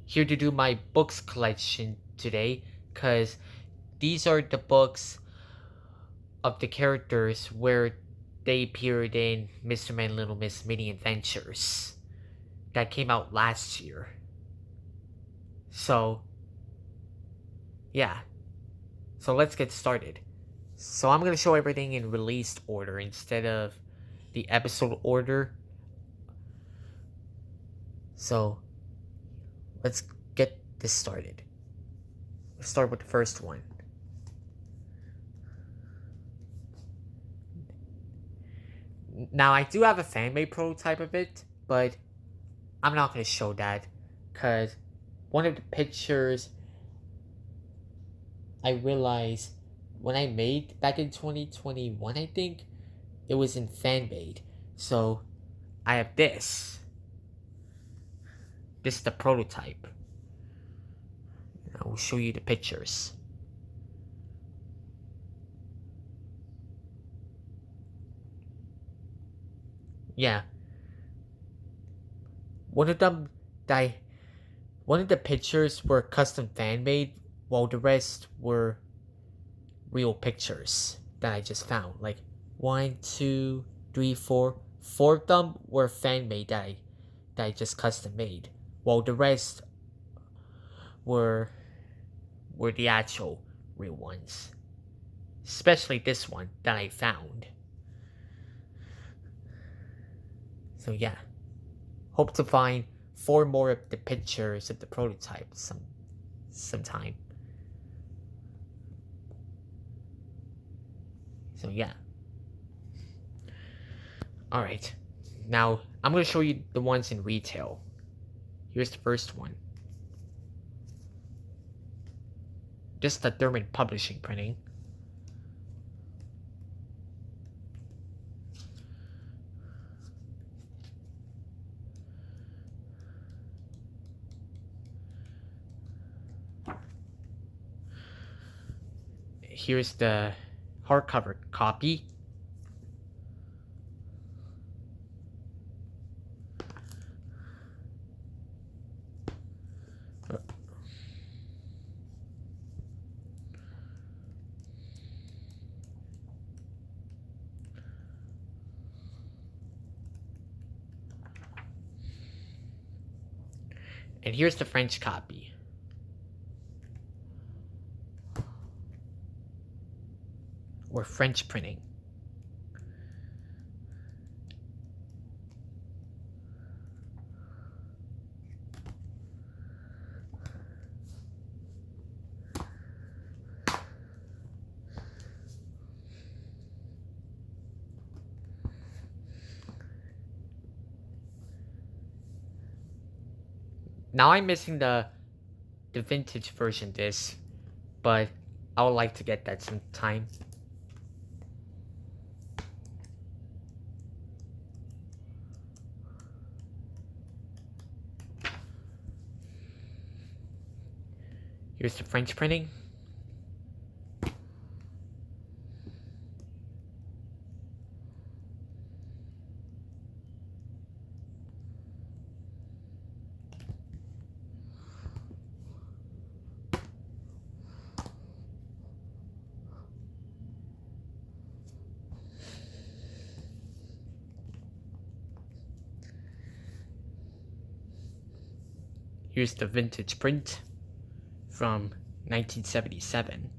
here to do my books collection today, because these are the books of the characters where they appeared in Mr. Man Little Miss Mini Adventures that came out last year. So, yeah. So let's get started. So I'm going to show everything in released order instead of the episode order. So let's get this started. Let's start with the first one. Now I do have a fan-made prototype of it, but I'm not going to show that because one of the pictures I realized when I made back in 2021, I think it was in fan-made. So I have this. This is the prototype. I will show you the pictures. Yeah. One of them one of the pictures were custom fan made, while the rest were real pictures that I just found. Like 1, 2, 3, 4. 4 of them were fan made that I just custom made, while the rest were the actual real ones. Especially this one that I found. So yeah. Hope to find 4 more of the pictures of the prototype sometime. So yeah. Alright. Now I'm gonna show you the ones in retail. Here's the first one. Just the Dermot Publishing printing. Here's the hardcover copy. And here's the French copy. Or French printing. Now I'm missing the vintage version disc, but I would like to get that sometime. Here's the French printing. Here's the vintage print from 1977.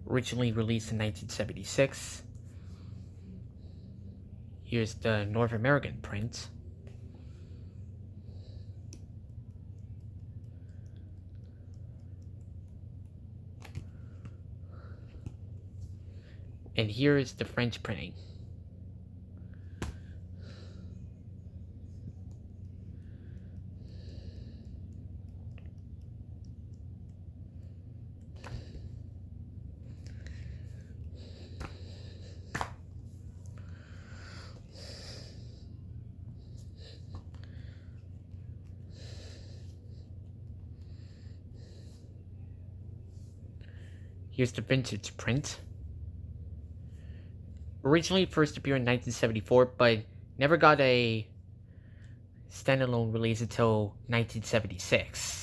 Originally released in 1976. Here's the North American print. And here is the French printing. Here's the vintage print. originally first appeared in 1974, but never got a standalone release until 1976.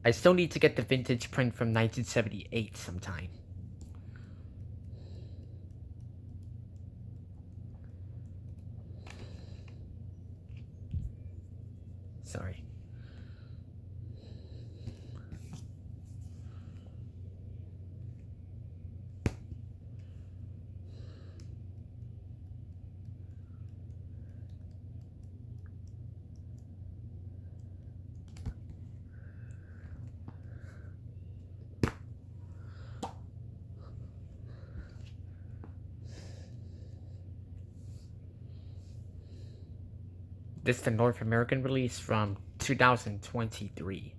I still need to get the vintage print from 1978 sometime. Sorry. This is the North American release from 2023.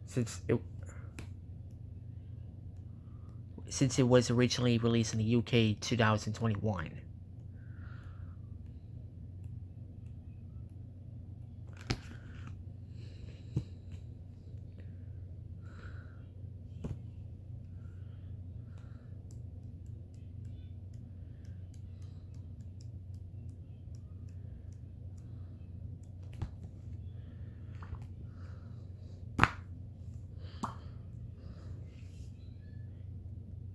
Since it was originally released in the UK 2021.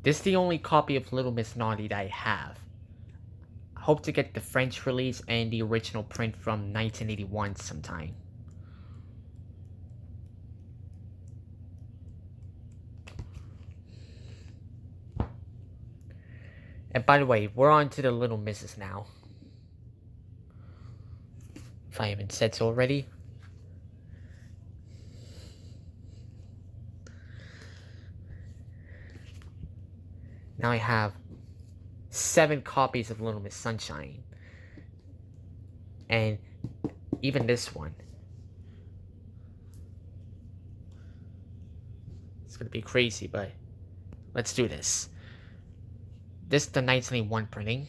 This is the only copy of Little Miss Naughty that I have. I hope to get the French release and the original print from 1981 sometime. And by the way, we're on to the Little Misses now. If I haven't said so already. Now I have 7 copies of Little Miss Sunshine. And even this one. It's gonna be crazy, but let's do this. This is the 1981 printing.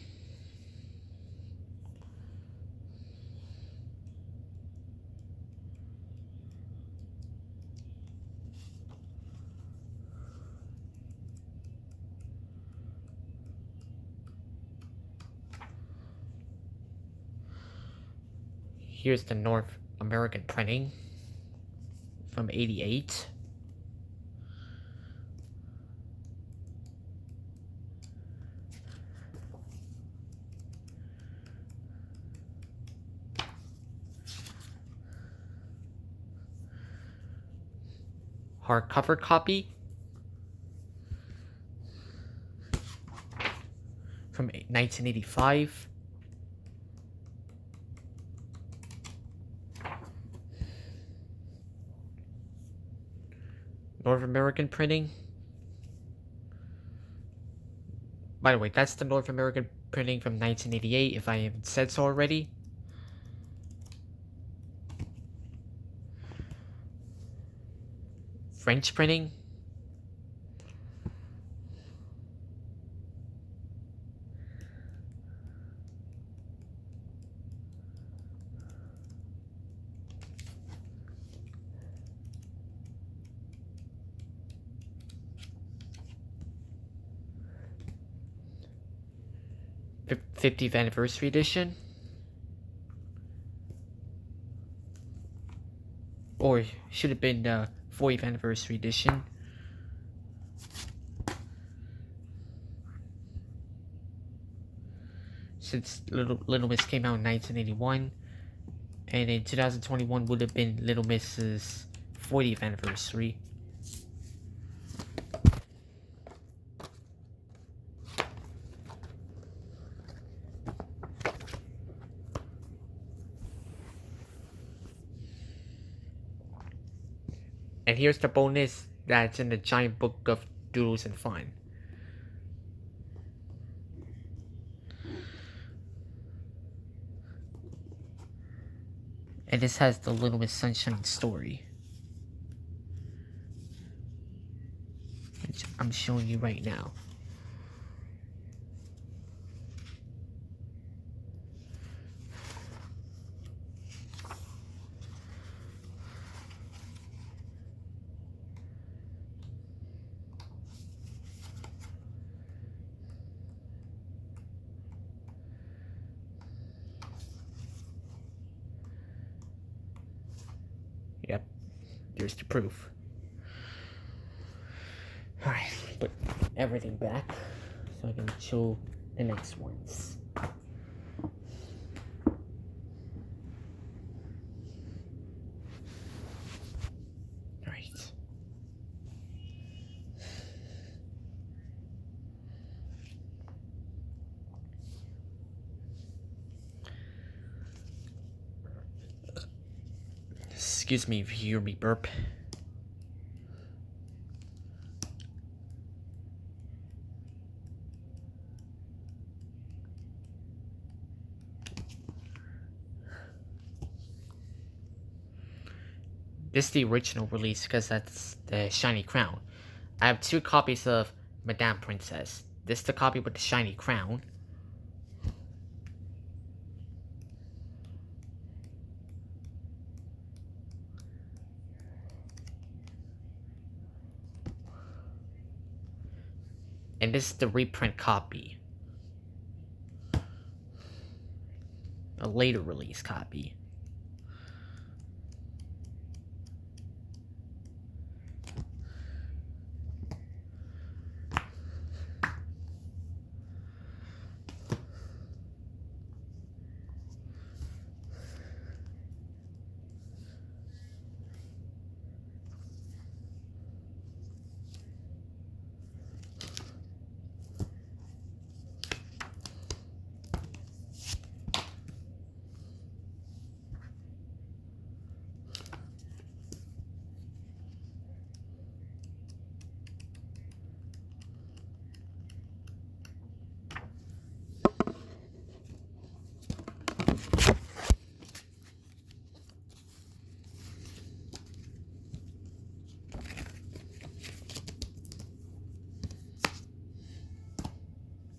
Here's the North American printing from 88. Hardcover copy from 1985. North American printing. By the way, that's the North American printing from 1988, if I haven't said so already. French printing. The 50th anniversary edition. Or should have been the 40th anniversary edition. Since Little Miss came out in 1981, and in 2021 would have been Little Miss's 40th anniversary. And here's the bonus that's in the giant book of Doodles and Fun. And this has the Little Miss Sunshine story, which I'm showing you right now. Yep, there's the proof. Alright, put everything back so I can show the next ones. Alright. Excuse me if you hear me burp. This is the original release because that's the shiny crown. I have 2 copies of Madame Princess. This is the copy with the shiny crown. And this is the reprint copy. A later release copy.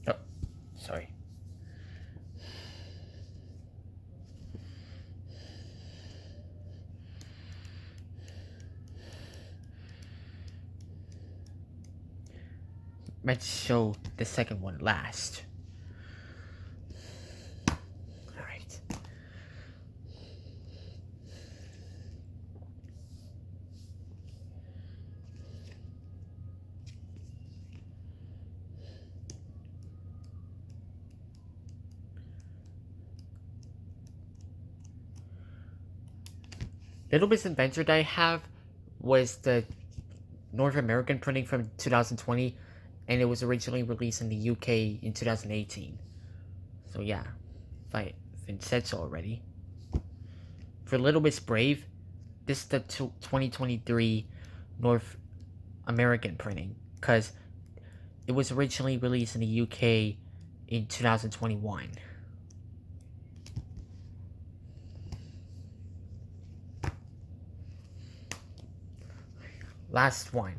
Oh, sorry. Let's show the second one last. Alright. Little Miss Adventure that I have was the North American printing from 2020, and it was originally released in the UK in 2018. So yeah, if I said so already. For Little Miss Brave, this is the 2023 North American printing, because it was originally released in the UK in 2021. Last one.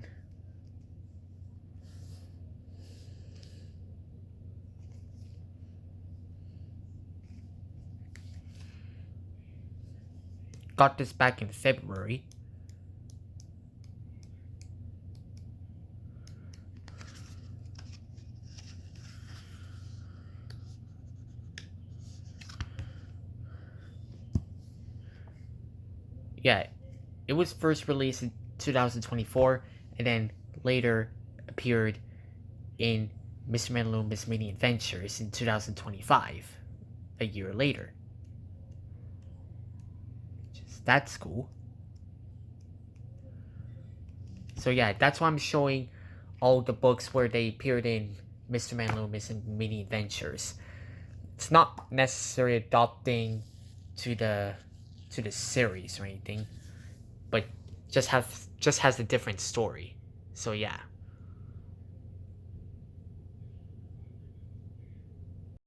Got this back in February. Yeah, it was first released in 2024 and then later appeared in Mr. Man Little Miss Mini Adventures in 2025, a year later. That's cool. So yeah, that's why I'm showing all the books where they appeared in Mr. Man Little Miss Mini Adventures. It's not necessarily adopting to the series or anything, but just has a different story. So yeah.